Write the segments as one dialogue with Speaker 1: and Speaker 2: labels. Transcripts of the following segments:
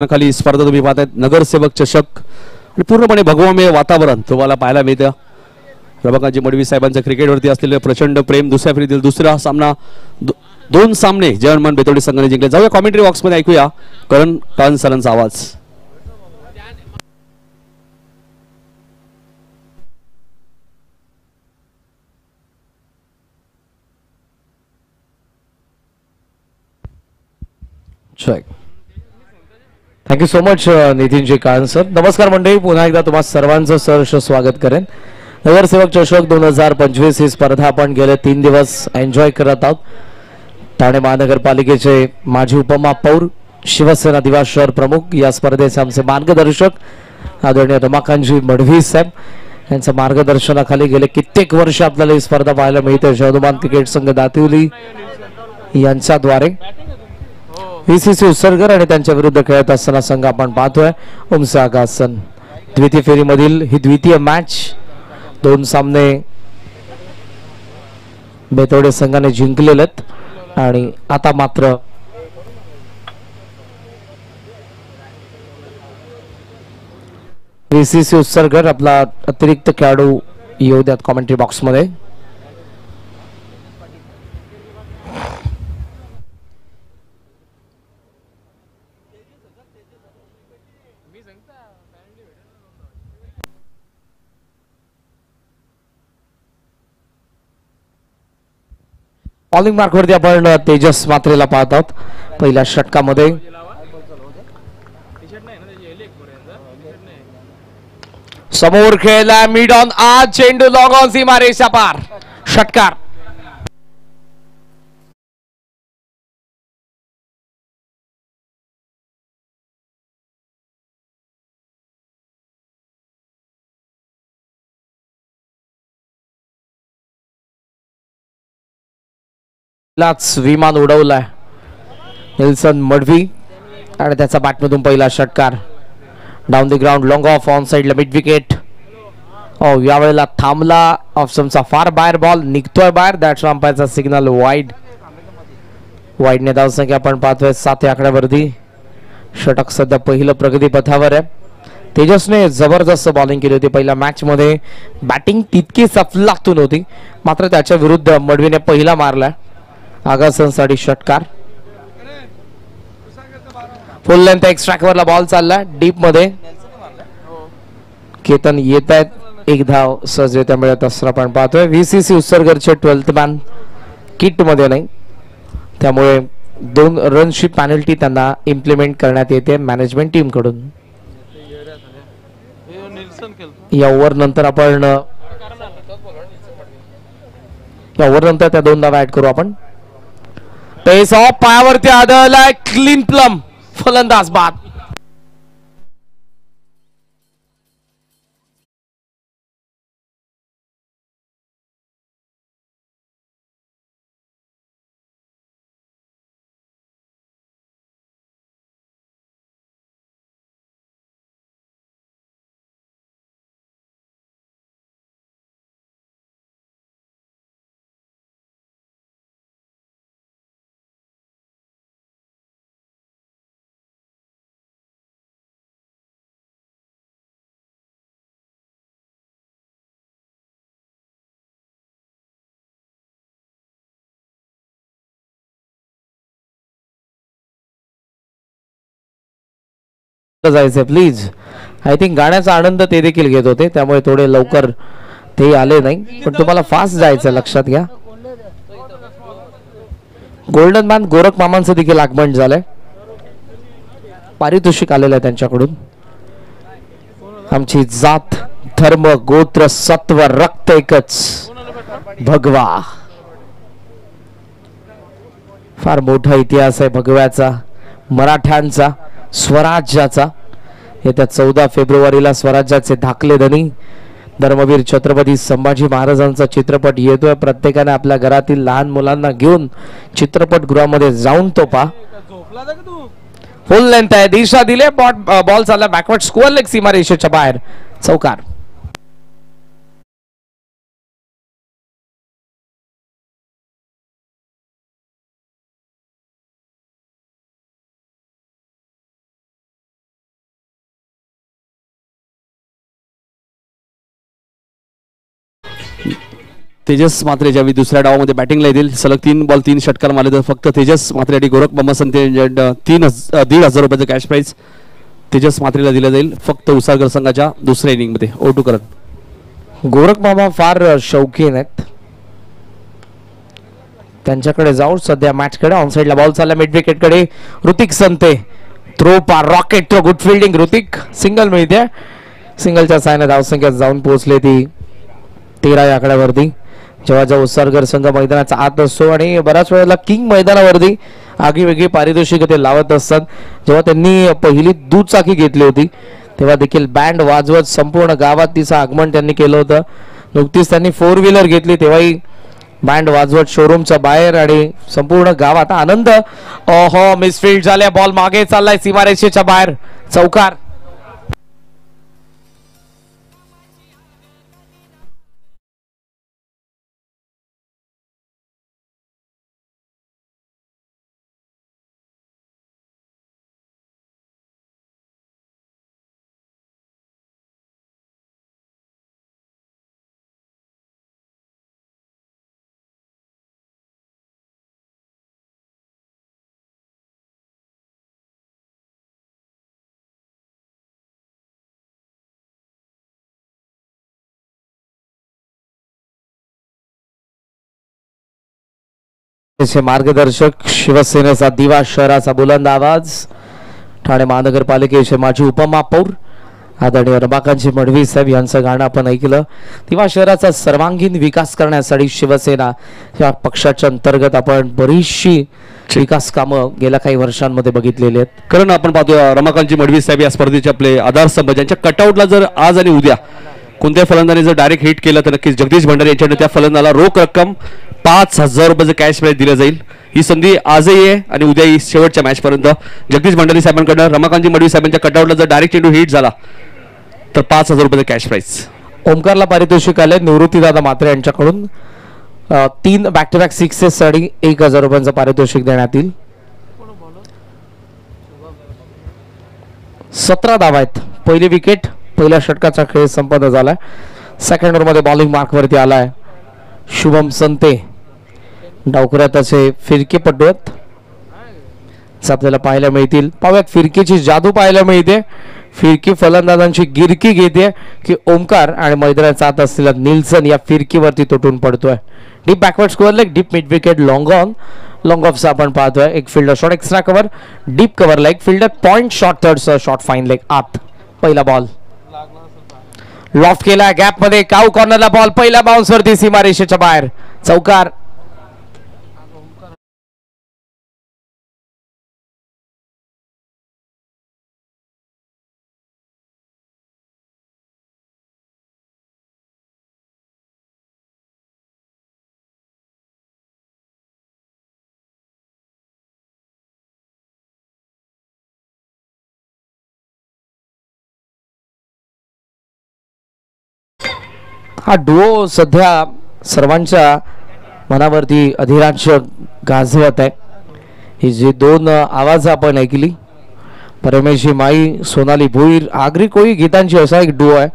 Speaker 1: खाली स्पर्धा तुम्ही पाहताय नगरसेवक चषक आणि पूर्णपणे भगवमय वातावरण तुम्हाला पाहायला मिळतं. रमाकांतजी मडवी साहेबांचं क्रिकेटवरती असलेलं प्रचंड प्रेम. दुसऱ्या फेरीतील दुसरा सामना दोन सामने जयमान बेतोडी संघाने जिंकले. जाऊया कॉमेंट्री बॉक्समध्ये ऐकूया करण टॉन सरांचा आवाज.
Speaker 2: Thank you so much Nitinji Kalan sir. नमस्कार मंडळी, पुन्हा एकदा तुम्हा सर्वांचं सहर्ष स्वागत करेन. नगरसेवक चषक 2025 ही स्पर्धा आपण गेले 3 दिवस एन्जॉय करत आहोत. ठाणे महानगरपालिकेचे माजी उपमहापौर, शिवसेना दिवा शहर प्रमुख, या स्पर्धेचे आमचे मार्गदर्शक आदरणीय रमाकांतजी मडवी साहेब यांच्या मार्गदर्शनाखाली गेले कित्येक वर्ष आपल्याला ही स्पर्धा पाहायला मिळते. हनुमान क्रिकेट संघ दातिवली यांच्याद्वारे VCC उत्सर्गर आणि त्यांच्या विरुद्ध खेळत असताना संघ आपण पाहतोय उमसा आगासन. द्वितीय फेरीमधील ही द्वितीय मॅच, दोन सामने बेतोडे संघाने जिंकलेलेत आणि आता मात्र VCC उत्सर्गर आपला अतिरिक्त खेळाडू येऊ द्यात कॉमेंट्री बॉक्स मध्ये. बॉलिंग मार्क वरती आपण तेजस मात्रेला पाहत आहोत. पहिल्या षटकामध्ये समोर खेळला मिड ऑन, आज चेंडू लॉग ऑन सीमारेषा पार. षटकार विमान उडवलाय नेल्सन मडवी आणि त्याचा बॅटमधून पहिला षटकार. Down the ground, long off, on साइडला मिड विकेट. यावेळेला थांबला. ऑप्शनचा फार बाहेर बॉल निघतोय बाहेर. दॅट्स अंपायरचा सिग्नल वाईड. वाईडने धावसंख्या आपण पाहतोय 7 या आकड्यावरती. षटक सध्या पहिलं प्रगती पथावर आहे. तेजसने जबरदस्त बॉलिंग केली होती पहिल्या मॅच मध्ये. बॅटिंग तितकीच अफलातून होती, मात्र त्याच्या विरुद्ध मडवीने पहिला मारला. आगासनसाठी षटकार. फुल लेंथ एक्स्ट्रॅक वरला बॉल चालला डीप मध्ये. केतन येत आहेत, एक धाव सहजरित्या मिळत असताना आपण पाहतोय. VCC उत्सर्गरचे 12th मॅन किट मध्ये नाही, त्यामुळे 2 रनची पॅनल्टी त्यांना इम्प्लिमेंट करण्यात येते मॅनेजमेंट टीम कडून. या ओव्हर नंतर आपण त्या 2 धावा ऍड करू आपण. पेस ऑफ पायावरती आदळलाय, क्लीन प्लम, फलंदाज बाद. जायचंय प्लीज. आय थिंक गाण्याचा आनंद ते देखील घेत होते, त्यामुळे थोडे लवकर ते आले नाही, पण तुम्हाला फास्ट जायचं लक्षात घ्या. गोल्डन मॅन गोरख मामांचं देखील आगमन झालंय. पारितोषिक आलेलं आहे त्यांच्याकडून. आमची जात, धर्म, गोत्र, सत्व, रक्त एकच, भगवा. फार मोठा इतिहास आहे भगव्याचा, मराठ्यांचा, स्वराज्याचा. येत्या 14 फेब्रुवारीला स्वराज्याचे धाकले धनी धर्मवीर छत्रपती संभाजी महाराजांचा चित्रपट येतोय. प्रत्येकाने आपल्या घरातील लहान मुलांना घेऊन चित्रपटगृहामध्ये जाऊन तो पहा. फुल लेंथ आहे, दिशा दिले, बॉल चालला बॅकवर्ड, स्क्वेअर लेग सीमारेषेच्या बाहेर, चौकार.
Speaker 1: तेजस मात्रे ज्यावेळी दुसऱ्या डावामध्ये बॅटिंगला येतील, सलग 3 बॉल 3 षटकार मारले तर फक्त तेजस मात्रे आणि गोरख बाबा संते 1,500 रुपयाचं कॅश प्राईज तेजस मात्रेला दिलं जाईल फक्त उसाळकर संघाच्या दुसऱ्या इनिंगमध्ये. O2 करत
Speaker 2: गोरख मामा फार शौकीन आहेत, त्यांच्याकडे जाऊ. सध्या मॅचकडे ऑन साइडला बॉल चालला मिड विकेट कडे. ऋतिक संते थ्रो पार rocket throw, good fielding. Hrithik single मिळते. सिंगलच्या सायने धावसंख्या जाऊन पोहोचले ती 13 या आकड्यावरती. जेव्हा जेव्हा उत्सर्गर संघ मैदानाचा आत असतो आणि बऱ्याच वेळेला किंग मैदानावरती आगीवेगळी पारितोषिक ते लावत असतात. जेव्हा त्यांनी पहिली दुचाकी घेतली होती तेव्हा देखील बँड वाजवत संपूर्ण गावात तिचं आगमन त्यांनी केलं होतं. नुकतीच त्यांनी 4 व्हीलर घेतली तेव्हाही बँड वाजवत शोरूमच्या बाहेर आणि संपूर्ण गावात आनंद. ओहो, मिसफील्ड झाल्या. बॉल मागे चाललाय सीमारेषेच्या बाहेर. चौकार. मार्गदर्शक शिवसेनेचा दिवा, शहराचा बुलंद आवाज, ठाणे महानगरपालिकेचे माजी उपमहापौर आदरणीय रमाकांतजी मडवी साहेब यांचं गाणं आपण ऐकलं. दिवा शहराचा सर्वांगीण विकास करण्यासाठी शिवसेना या पक्षाच्या अंतर्गत आपण बरीचशी विकास कामं गेल्या काही वर्षांमध्ये बघितलेली आहेत.
Speaker 1: कारण आपण पाहतो रमाकांतजी मडवी साहेब या स्पर्धेचे आपले आधारस्तंभ, ज्यांच्या कटआउटला जर आज आणि उद्या कोणत्याही फलंदाने जर डायरेक्ट हिट केलं तर नक्कीच जगदीश भंडारी यांच्याकडे त्या फलंदाला रोख रक्कम 5,000 रुपयाचं कॅश प्राईज दिलं जाईल. ही संधी आजही आहे आणि उद्याही शेवटच्या मॅच पर्यंत. जगदीश भंडारी साहेबांकडनं रमाकांतजी मडवी साहेबांच्या कटआउटला जर डायरेक्ट चेंडू हिट झाला तर 5,000 रुपयाचं कॅश प्राईज.
Speaker 2: ओमकारला पारितोषिक आले निवृत्तीदादा मात्रे यांच्याकडून. 3 बॅक टू बॅक सिक्सेस साठी 1,000 रुपयांचं पारितोषिक देण्यात येईल. 17 धावा आहेत. पहिली विकेट, पहिल्या षटकाचा खेळ संपन्न झालाय. सेकंड ओव्हर मध्ये बॉलिंग मार्क वरती आलाय शुभम संते. डावखुऱ्यात असे फिरकीपटू आहेत आपल्याला पाहायला मिळतील. पाहूयात फिरकीची जादू पाहायला मिळते. फिरकी फलंदाजांची गिरकी घेते की ओमकार आणि मैदानाचा आत असलेला निल्सन या फिरकीवरती तुटून पडतोय. Deep backward square leg, deep mid wicket, long on, long ऑफचा आपण पाहतोय. एक fielder short, extra cover, deep कव्हरला एक fielder, point short, third short, fine leg आत. पहिला बॉल लॉफ्ट केला गॅप मध्ये. काऊ कॉर्नरला बॉल, पहिला बाउन्स वरती सीमारेषेच्या बाहेर. चौकार. हा डुओ सध्या सर्वांच्या मनावरती अधिराज्य गाजवत आहे. ही जी 2 आवाज आपण ऐकली, परमेशी माई, सोनाली भुईर, आगरी कोळी गीतांची असा एक डुओ आहे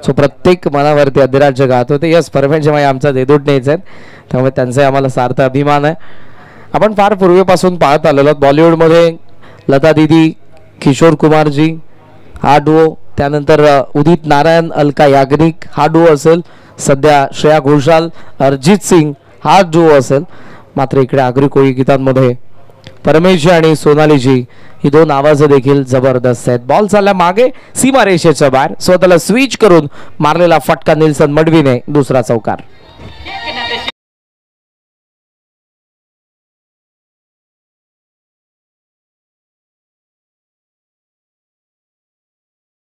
Speaker 2: जो प्रत्येक मनावरती अधिराज्य गात होते. यस, परमेशी माई आमचा देदूट नाहीच आहेत, त्यामुळे त्यांचा आम्हाला सार्थ अभिमान आहे. आपण फार पूर्वीपासून पाहत आलेलो आहोत बॉलिवूडमध्ये लता दीदी, किशोर कुमारजी हा डुओ, त्यानंतर उदित नारायण, अलका याग्निक हा डुओ असेल, सध्या श्रेया घोषाल, अरिजित सिंग हा डुओ असेल. मात्र इकडे आगरी कोळी गीतांमध्ये परमेशजी आणि सोनालीजी ही 2 आवाज देखील जबरदस्त आहेत. बॉल चालला मागे सीमारेषेच्या बाहेर. स्वतःला स्विच करून मारलेला फटका निल्सन मडवीने, दुसरा चौकार.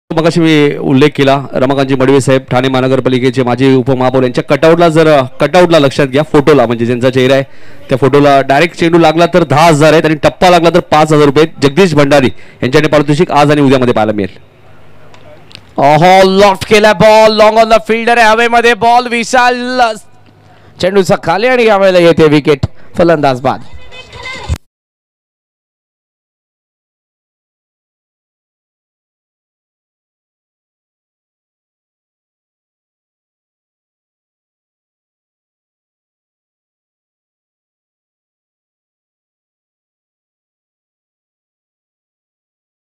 Speaker 1: मगाशी मी उल्लेख केला रमाकांतजी मडवी साहेब ठाणे महानगरपालिकेचे माजी उपमहापौर यांच्या कटआउटला लक्षात घ्या, फोटोला म्हणजे ज्यांचा चेहरा आहे त्या फोटोला डायरेक्ट चेंडू लागला तर 10,000 आहेत आणि टप्पा लागला तर 5,000 रुपये. जगदीश भंडारी यांच्याकडे पारितोषिक आज आणि उद्यामध्ये पाहायला मिळेल.
Speaker 2: ओहो, लॉफ्ट केला ball, long on the fielder आहे हवेमध्ये. बॉल विशाल चेंडूचा खाली आणि यावेळेला येते विकेट. फलंदाज बाद.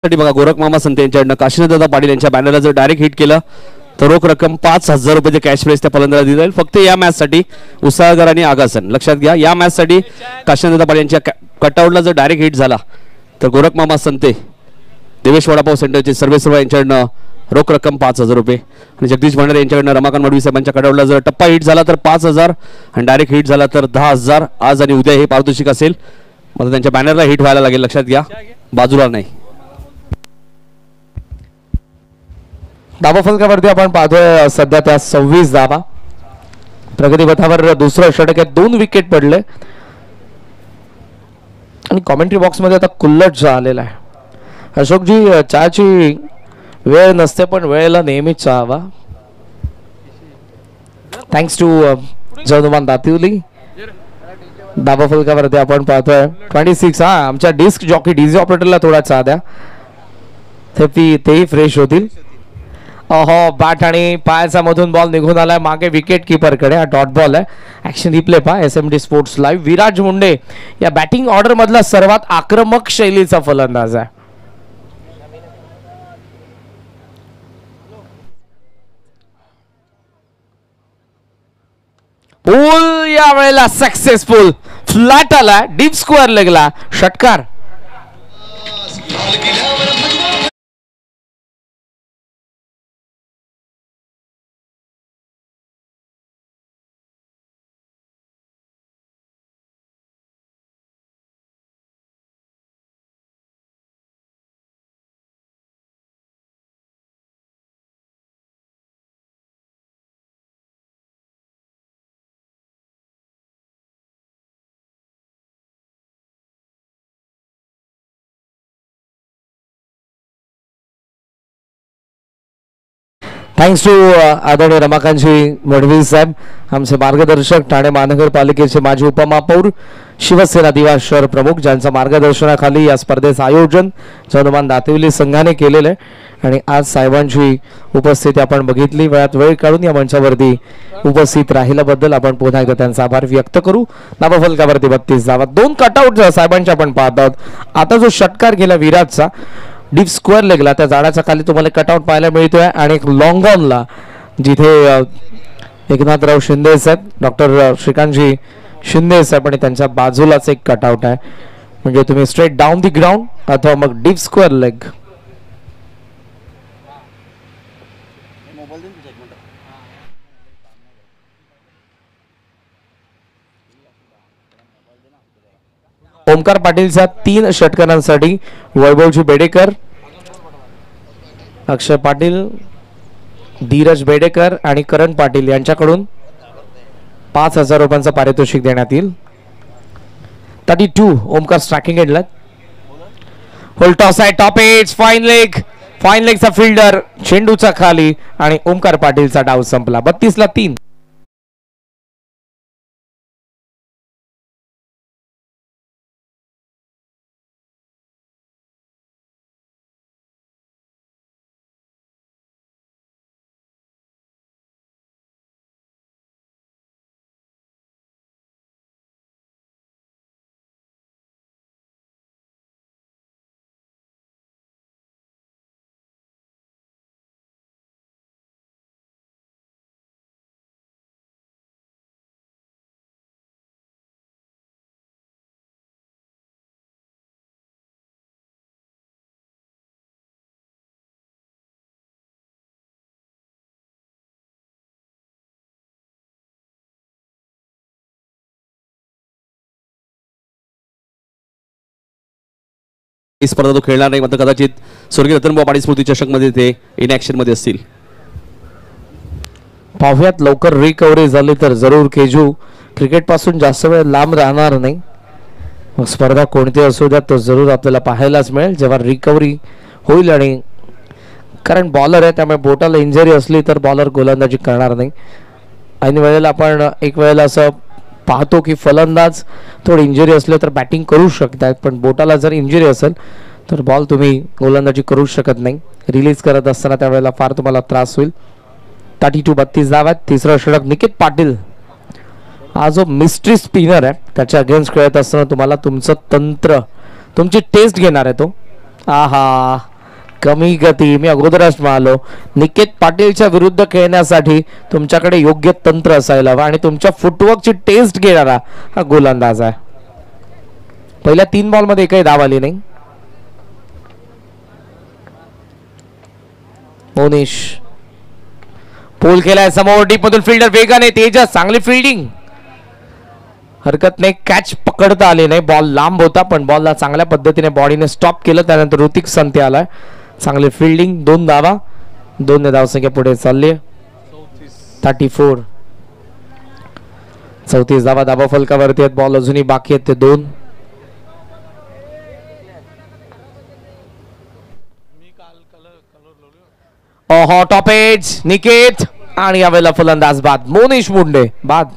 Speaker 1: साठी बघा गोरख मामा संत यांच्याकडनं काशीनाथदादा पाटील यांच्या बॅनरला जर डायरेक्ट हिट केलं तर रोख रक्कम 5,000 रुपयाचे कॅश प्राइस त्या फलंदाजाला दिली जाईल. फक्त या मॅच साठी उसाळकर आणि आगासन लक्षात घ्या. या मॅच साठी काशीनाथदादा पाटील यांच्या कटआउटला जर डायरेक्ट हिट झाला तर गोरख मामा संते देवेश वडापाव सेंटरचे सर्वेसर्वा यांच्याकडनं रोख रक्कम 5,000 रुपये आणि जगदीश भंडारे यांच्याकडनं रमाकांत मडवी साहेबांच्या कटआउटला जर टप्पा हिट झाला तर 5,000 आणि डायरेक्ट हिट झाला तर 10,000. आज आणि उद्या हे पारितोषिक असेल. मला त्यांच्या बॅनरला हिट व्हायला लागेल लक्षात घ्या, बाजूला नाही.
Speaker 2: धाबा फलकावरती आपण पाहतोय सध्या त्या 26 धाबा. प्रगतीपथावर दुसरं षटक आहे, 2 विकेट पडले आणि कॉमेंट्री बॉक्स मध्ये आता कुल्लट आलेला आहे. अशोकजी, चहाची वेळ नसते पण वेळेला नेहमीच चहा हवा. Thanks to जनुमान दातिवली. धाबा फलकावरती आपण पाहतोय 26. हा, आमच्या डिस्क जॉकी डीजे ऑपरेटरला थोडा चहा द्या, तेही फ्रेश होतील. अहो, बॅट आणि पायाचा मधून बॉल निघून आलाय मागे विकेट कीपर कडे. हा डॉट बॉल आहे. ऍक्शन रिप्ले पहा SMD स्पोर्ट्स लाईव्ह. विराज मुंडे या बॅटिंग ऑर्डर मधला सर्वात आक्रमक शैलीचा फलंदाज आहे. पूल या वेळेला सक्सेसफुल, फ्लॅट आला, डीप स्क्वेअर लेगला षटकार. थँक्स टू आदरणीय रमाकांतजी मडवी साहेब, आमचे मार्गदर्शक, ठाणे महानगरपालिकेचे माजी उपमहापौर, शिवसेना दिवा शहर प्रमुख, ज्यांच्या मार्गदर्शनाखाली या स्पर्धेचं आयोजन जनुमान दातिवली संघाने केलेलं आहे. आणि आज साहेबांची उपस्थिती आपण बघितली. वेळात वेळ काढून या मंचावरती उपस्थित राहिल्याबद्दल आपण पुन्हा एकदा त्यांचा आभार व्यक्त करू. नाबाफलकावरती 32 धावा, 2 कटआउट साहेबांचे आपण पाहत आहोत. आता जो षटकार गेला विराटचा डीप स्क्वेअर लेगला, त्या झाडाच्या खाली तुम्हाला कटआउट पाहायला मिळतोय. आणि एक लॉंग ऑनला जिथे एकनाथराव शिंदे साहेब, डॉक्टर श्रीकांतजी शिंदे साहेब आणि त्यांच्या बाजूलाच एक कटआउट आहे. म्हणजे तुम्ही स्ट्रेट डाऊन दी ग्राउंड अथवा मग डीप स्क्वेअर लेग. ओमकार पाटीलच्या 3 षटकारांसाठी वैभवजी बेडेकर, अक्षय पाटील, धीरज बेडेकर आणि करण पाटील यांच्याकडून 5,000 रुपयांचं पारितोषिक देण्यात येईल. 32 ओमकार स्ट्रायकिंग एंडला. होल टॉस आहे, टॉप एज, फाईन लेगचा फिल्डर, चेंडूचा खाली आणि ओमकार पाटीलचा डाव संपला. 32 ला 3.
Speaker 1: ही स्पर्धा तो खेळणार नाही, मात्र कदाचित स्वर्गीय रतनबुवा पाटील स्मृती चषक मध्ये ते इन ऍक्शन मध्ये असतील.
Speaker 2: पाहुयात लवकर रिकव्हरी झाली तर जरूर केजू क्रिकेट पासून जास्त वेळ लांब राहणार नाही. मग स्पर्धा कोणती असू द्या तो जरूर आपल्याला पाहायलाच मिळेल जेव्हा रिकव्हरी होईल. आणि कारण बॉलर आहे त्यामुळे बोटाला इंजरी असली तर बॉलर गोलंदाजी करणार नाही. ऐन वेळेला आपण एक वेळेला असं पाहतो की फलंदाज थोडी इंजरी असले तर बॅटिंग करू शकतात, पण बोटाला जर इंजरी असेल तर बॉल तुम्ही गोलंदाजी करू शकत नाही. रिलीज करत असताना त्यावेळेला फार तुम्हाला त्रास होईल. 32 धावा आहेत. तिसरं षटक निकेत पाटील हा जो मिस्ट्री स्पिनर आहे त्याच्या अगेन्स्ट खेळत असताना तुम्हाला तुमचं तंत्र, तुमची टेस्ट घेणार आहे तो. आहा, कमी गती. मी अगोदरच म्हणालो निकेत पाटीलच्या विरुद्ध खेळण्यासाठी तुमच्याकडे योग्य तंत्र असायला हवं आणि तुमच्या फुटवर्कची टेस्ट घेणारा हा गोलंदाज आहे. पहिल्या 3 बॉलमध्ये एकही धाव आली नाही. मोनिश पोल केलाय समोर, डीप मधून फिल्डर वेगाने, तेजस चांगली फिल्डिंग, हरकत नाही. कॅच पकडता आले नाही, बॉल लांब होता पण बॉलला चांगल्या पद्धतीने बॉडीने स्टॉप केलं. त्यानंतर ऋतिक संते आलाय, चांगली फिल्डिंग, 2 धावा, 2 धावसंख्या पुढे चालली. 34 34 धावा धाबा फलकावरती आहेत. बॉल अजूनही बाकी आहेत ते 2. टॉप एज निकेत आणि यावेळेला फलंदाज बाद. मोनिश मुंडे बाद.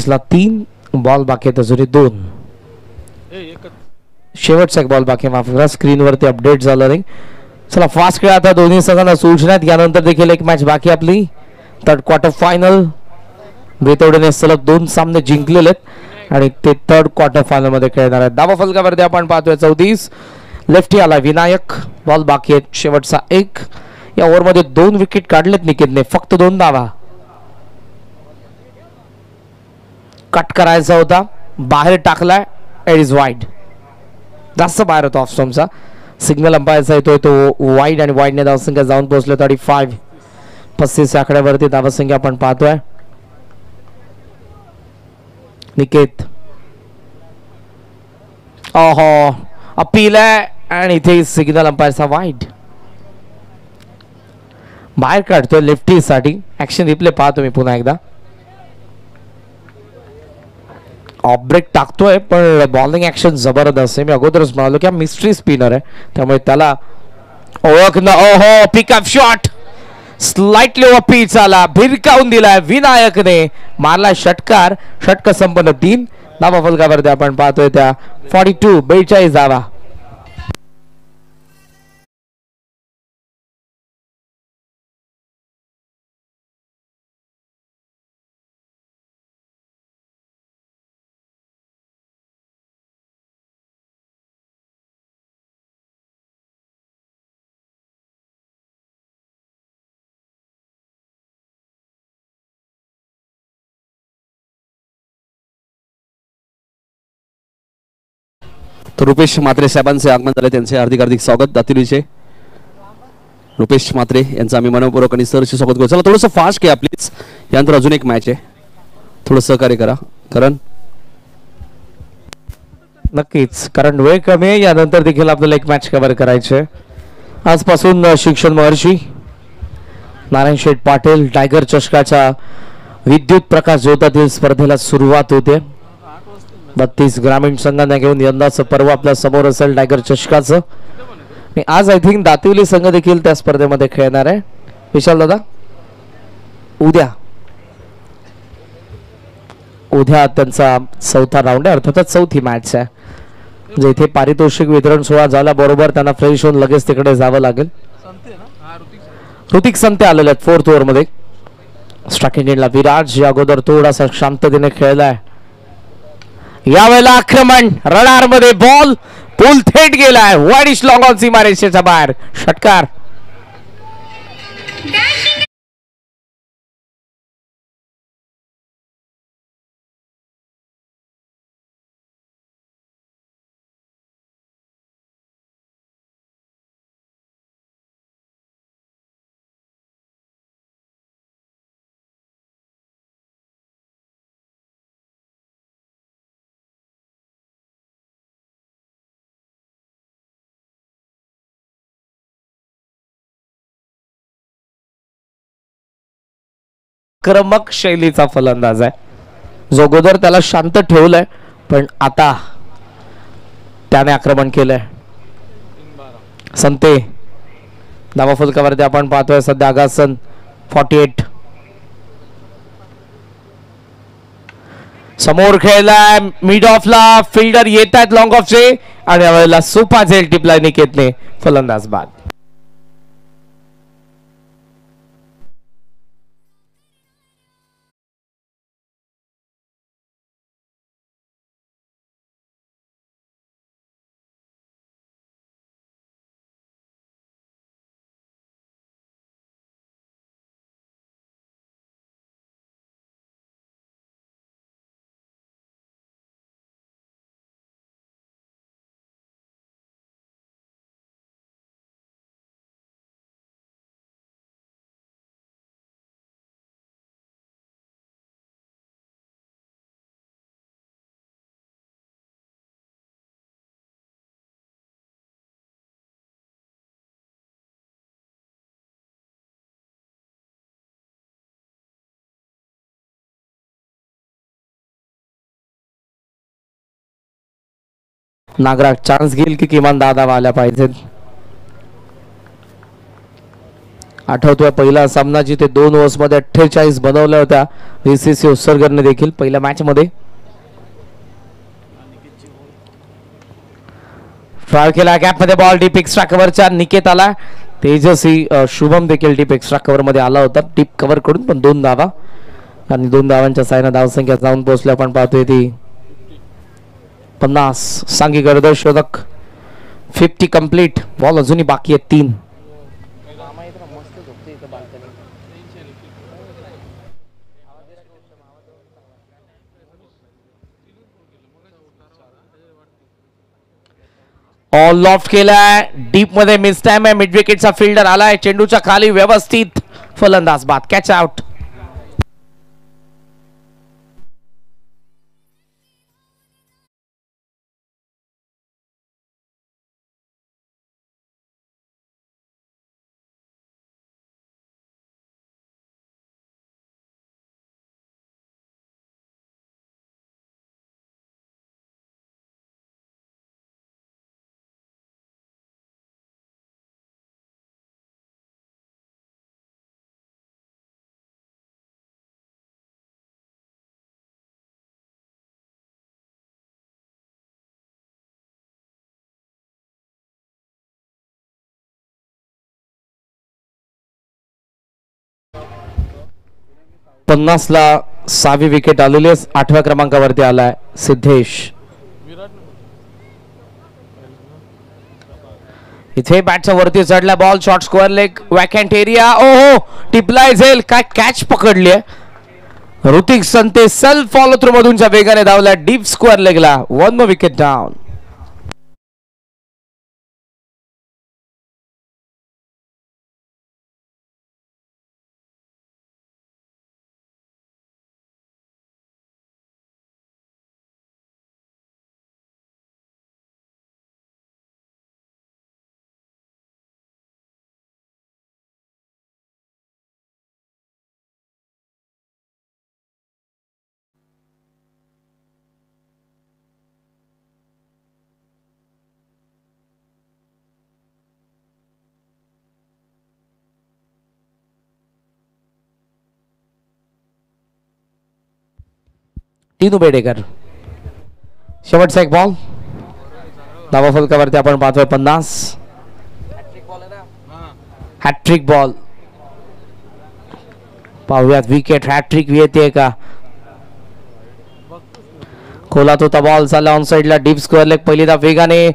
Speaker 2: ला 3 बॉल बाकी आहेत, अजूनही 2. शेवटचा एक बॉल बाकी, माफ करा स्क्रीनवरती अपडेट झालं नाही. चला फास्ट खेळ आता दोन्ही संघांना सूचनात. यानंतर देखील एक मॅच बाकी आपली, 3rd क्वार्टर फायनल. बेतवडेने सलग 2 सामने जिंकलेले आहेत आणि ते 3rd क्वार्टर फायनल मध्ये खेळणार आहेत. धावा फलकावरती आपण पाहतोय 34. लेफ्टी आला विनायक, बॉल बाकी आहेत शेवटचा 1. या ओव्हरमध्ये 2 विकेट काढलेत निकेतने, फक्त 2 धावा. कट करायचा होता, बाहेर टाकलाय, इट इज वाईड. जास्त बाहेर होता ऑफ स्टंपचा. सिग्नल अंपायरचा येतोय तो वाईड आणि वाईडने धावसंख्या जाऊन पोहोचले 35. 35 आकड्यावरती धावसंख्या आपण पाहतोय. निकेत अपील आहे आणि इथे सिग्नल अंपायरचा वाईड. बाहेर काढतोय लेफ्टी साठी. ऍक्शन रिप्ले पाहतो मी पुन्हा एकदा. ऑफ ब्रेक टाकतोय पण बॉलिंग ऍक्शन जबरदस्त आहे. मी अगोदरच म्हणालो की हा मिस्ट्री स्पिनर आहे, त्यामुळे त्याला ओळखणं. Pickup shot slightly over pitch आला, भिरकावून दिलाय विनायकने, मारला षटकार. षटक संपन्न 3 धावा फलकावरती आपण पाहतोय त्या 42 धावा.
Speaker 1: तर रुपेश म्हात्रे साहेबांचे आगमन झाले, त्यांचे हार्दिक हार्दिक स्वागत. दातिरीचे रुपेश म्हात्रे यांचं आम्ही मनपूर्वक आणि सरचे स्वागत करू. चला थोडंसं फास्ट घ्या प्लीज, यानंतर अजून एक मॅच आहे, थोडं सहकार्य करा. कारण
Speaker 2: नक्कीच, कारण वेळ कमी आहे. यानंतर देखील आपल्याला एक मॅच कव्हर करायचे. आजपासून शिक्षण महर्षी नारायण शेठ पाटील टायगर चषकाच्या विद्युत प्रकाश ज्योतातील स्पर्धेला सुरुवात होते. 32 ग्रामीण संघांना घेऊन यंदाचं पर्व आपल्या समोर असेल टायगर चषकाचं. आणि आज आय थिंक दातिवली संघ देखील त्या स्पर्धेमध्ये खेळणार आहे. विशाल दादा, उद्या त्यांचा 4था राऊंड आहे, अर्थातच 4थी मॅच आहे. जेथे पारितोषिक वितरण सोहळा झाला बरोबर त्यांना फ्रेश होऊन लगेच तिकडे जावं लागेल. ऋतिक संते आलेले आहेत 4th ओव्हर मध्ये. स्ट्राइक एंडला विराज या अगोदर थोडासा शांततेने खेळलाय. यावेळेला आक्रमण, रडार मध्ये बॉल, पूल थेट गेलाय, वाईडिश लॉंग ऑन सीमारेषेच्या बाहेर, षटकार. आक्रमक शैलीचा फलंदाज आहे जो अगोदर त्याला शांत ठेवलंय पण आता त्याने आक्रमण केलंय. संते धावा फलकावरती आपण पाहतोय सध्या आगासन 48. समोर खेळलाय मिड ऑफला फिल्डर येत आहेत लॉंग ऑफचे आणि यावेळेला सोपा झेल टिपलाय निकेतने फलंदाज बाद. नागराज चान्स घेईल की किमान 10 धावा आल्या पाहिजेत. आठवतोय पहिला सामना जिथे 2 ओव्हर्स मध्ये 48 बनवल्या होत्या बीसीसी उत्सर्गरने देखील पहिल्या मॅच मध्ये. फाळ केला गॅप मध्ये बॉल डीप एक्स्ट्रा कव्हरच्या निकेत आला. तेजस्वी शुभम देखील डीप एक्स्ट्रा कव्हर मध्ये आला होता डीप कव्हर कडून पण 2 धावा आणि 2 धावांच्या साहाय्याने धावसंख्या जाऊन पोहोचल्या आपण पाहतोय ती 50. सांगी गर्द शोधक 50 कंप्लीट. बॉल अजूनही बाकी आहे 3. ऑल लॉफ्ट केलाय डीप मध्ये मिस टाइम आहे. मिड विकेटचा फिल्डर आलाय चेंडूच्या खाली व्यवस्थित फलंदाज बाद. Catch out. ला 6वी विकेट आलेली आहे. 8व्या क्रमांकावरती आलाय सिद्धेश. इथे बॅटच्या वरती चढला ball short square leg vacant area. ओहो टिपलाय झेल. काय कॅच पकडली आहे. Hrithik Sante self follow through मधूनच्या वेगाने धावला डीप स्क्वेअर लेगला. 1 विकेट डाऊन. टीनू बेडेकर शेवटचा एक बॉल. धावा फलकावरती आपण पाहतोय 50. Hattrick ball. पाहूयात विकेट हॅट्रिक येते का. खोलात होता बॉल चालला ऑन साइडला डीप स्क्वेअर लेग पहिली धाव वेगाने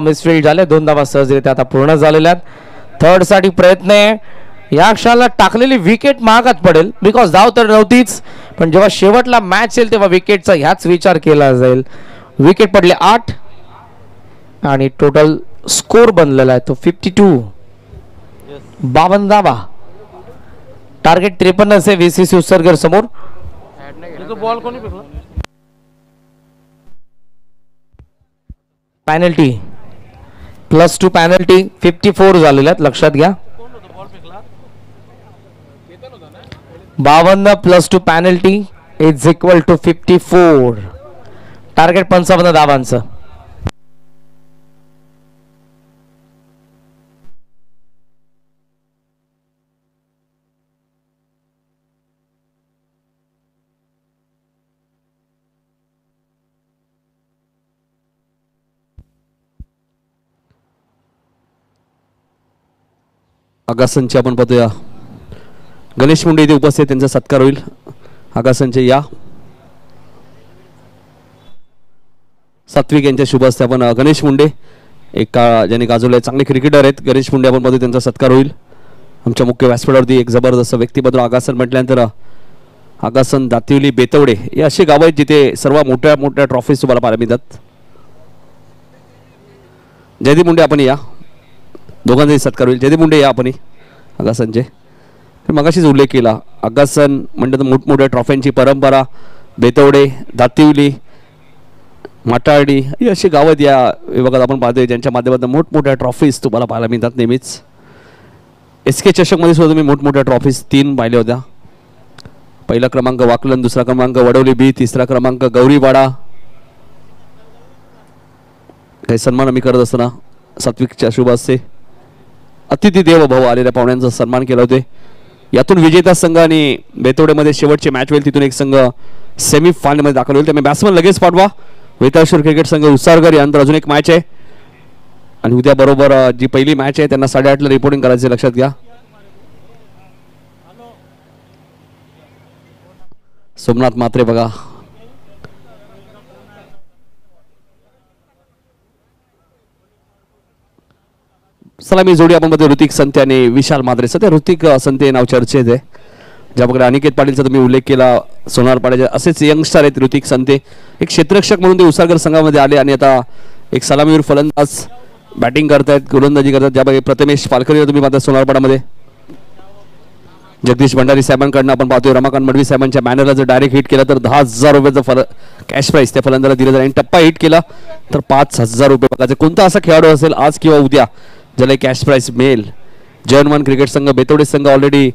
Speaker 2: मिसफील्ड झाले. 2 धावा सहजरित्या आता पूर्ण झालेल्या आहेत. थर्ड साठी प्रयत्न आहे. या क्षणाला टाकलेली विकेट महागात पडेल बिकॉज धाव तर नव्हतीच पण जेव्हा शेवटला मॅच येईल तेव्हा विकेटचा ह्याच विचार केला जाईल. विकेट पडले 8 आणि टोटल स्कोर बनलेला आहे तो 52. 52 धावा. टार्गेट 53 आहे VCC उत्सर्गर समोर. पेनल्टी +2 पेनल्टी 54 झालेल्या आहेत लक्षात घ्या. 52 +2 penalty is equal to 54. Target 55 धावांचं.
Speaker 1: आगासनचे आपण पाहतोया गणेश मुंडे इथे उपस्थित, त्यांचा सत्कार होईल. आगासनचे या सात्विक यांच्या शुभ हस्ते आपण गणेश मुंडे एक ज्यांनी गाजवले चांगले क्रिकेटर आहेत गणेश मुंडे आपण पाहतो, त्यांचा सत्कार होईल. आमच्या मुख्य व्यासपीठावरती एक जबरदस्त व्यक्तिमत्व. आगासन म्हटल्यानंतर आगासन, दातिवली, बेतवडे हे असे गाव आहेत जिथे सर्व मोठ्या मोठ्या ट्रॉफीज तुम्हाला पाहायला मिळतात. जयदीप मुंडे आपण या, दोघांचाही सत्कार होईल. जयदीप मुंडे या आपण आगासनचे. मगाशीच उल्लेख केला, आगासन म्हणजे मोठमोठ्या ट्रॉफींची परंपरा. बेतवडे, दातिवली, माटाडी ही अशी गावं आहेत या विभागात आपण पाहतोय ज्यांच्या माध्यमातून मोठमोठ्या ट्रॉफीज तुम्हाला पाहायला मिळतात नेहमीच. SK चषकमध्ये सुद्धा तुम्ही मोठमोठ्या ट्रॉफीज 3 पाहिल्या होत्या. पहिला क्रमांक वाकलन, दुसरा क्रमांक वडवली बी, तिसरा क्रमांक गौरीवाडा. काही सन्मान आम्ही करत असताना सात्विकच्या शुभ हस्ते अतिथी देव भाऊ आलेल्या पाहुण्यांचा सन्मान केला होते. यातून विजेता संघ आणि बेतोडेमध्ये शेवटची मॅच होईल, तिथून एक संघ सेमीफायनलमध्ये दाखल होईल. त्यामुळे बॅट्समन लगेच पाठवा. वेताळेश्वर क्रिकेट संघ उसारकर यानंतर अजून एक मॅच आहे आणि उद्या बरोबर जी पहिली मॅच आहे त्यांना 8:30 ला रिपोर्टिंग करायचे, लक्षात घ्या. सोमनाथ मात्रे बघा, सलामी जोडी आपण मध्ये ऋतिक संते आणि विशाल मात्रे. सध्या ऋतिक संते नाव चर्चेत आहे, ज्या प्रकारे अनिकेत पाटीलचा तुम्ही उल्लेख केला, सोनारपाड्याचे असेच यंगस्टर आहेत ऋतिक संते. एक क्षेत्ररक्षक म्हणून ते उसारकर संघामध्ये आले आणि आता एक सलामीवर फलंदाज बॅटिंग करतायत, गोलंदाजी करतात. ज्यापैकी प्रथमेश पालकरी तुम्ही पाहता सोनारपाड्यामध्ये. जगदीश भंडारी साहेबांकडनं आपण पाहतोय रमाकांत मडवी साहेबांच्या बॅनरला जर डायरेक्ट हिट केला तर 10,000 रुपयाचं कॅश प्राईज त्या फलंदाला दिलं जाईल आणि टप्पा हिट केला तर 5,000 रुपये बघायचे. कोणता असा खेळाडू असेल आज किंवा उद्या ज्याला कॅश प्राईज मिळेल. जयनमान क्रिकेट संघ, बेतोडे संघ ऑलरेडी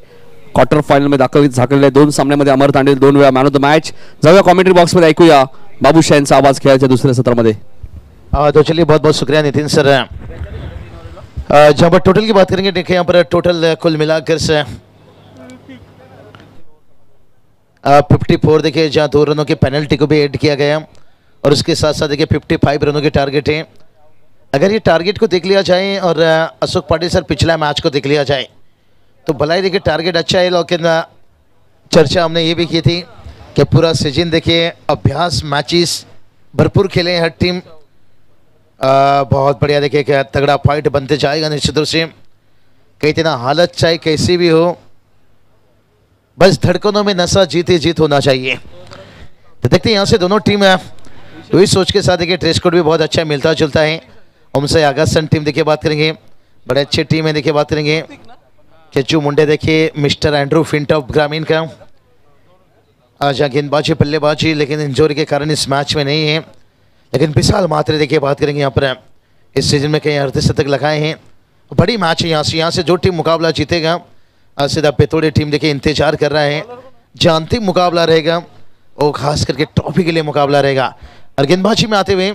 Speaker 1: क्वार्टर फायनल मध्ये झाकलेले 2 सामन्यामध्ये अमर तांडेल 2 वेळा मॅन ऑफ द मॅच. जाऊया कॉमेंट्री बॉक्स मध्ये, ऐकूया बाबूशाह यांचा आवाज खेळाच्या दुसऱ्या सत्रामध्ये.
Speaker 3: तो चलिए बहुत बहुत शुक्रिया नितिन सर. जहाँ पर टोटल की बात करेंगे, देखिए यहाँ पर टोटल कुल मिलाकर से 54 देखिए, जहाँ 2 रनों की पेनल्टी को भी ऐड किया गया और उसके साथ साथ देखिए 55 रनों के टारगेट है. अगर ये टारगेट को देख लिया जाए और अशोक पाटिल सर पिछला मैच को देख लिया जाए तो भलाई देखिए टारगेट अच्छा है, लेकिन चर्चा हमने ये भी की थी कि पूरा सीजन देखिए अभ्यास मैचेस भरपूर खेले हर टीम. बहुत बढ़िया देखिए क्या तगड़ा फाइट बनते जाएगा निश्चित रूप से. कहीं ना हालत चाहे कैसी भी हो, बस धड़कनों में नशा जीते जीत होना चाहिए. तो देखते हैं यहाँ से दोनों टीम वही सोच के साथ देखिए ड्रेस कोड भी बहुत अच्छा मिलता जुलता है. हमसे आगासन टीम देखिए बात करेंगे, बड़े अच्छे टीम है देखिए बात करेंगे. केचू मुंडे देखिए मिस्टर एंड्रू फिंटॉप ग्रामीण का आज गेंदबाजी बल्लेबाजी लेकिन इंजरी के कारण इस मैच में नहीं है. लेकिन विशाल मात्रे देखिए बात करेंगे यहाँ पर इस सीजन में कई अर्धशतक लगाए हैं. बड़ी मैच है यहाँ से जो टीम मुकाबला जीतेगा सीधा बेतोड़े टीम देखिए इंतजार कर रहा है. जो अंतिम मुकाबला रहेगा वो खास करके ट्रॉफी के लिए मुकाबला रहेगा. और गेंदबाजी में आते हुए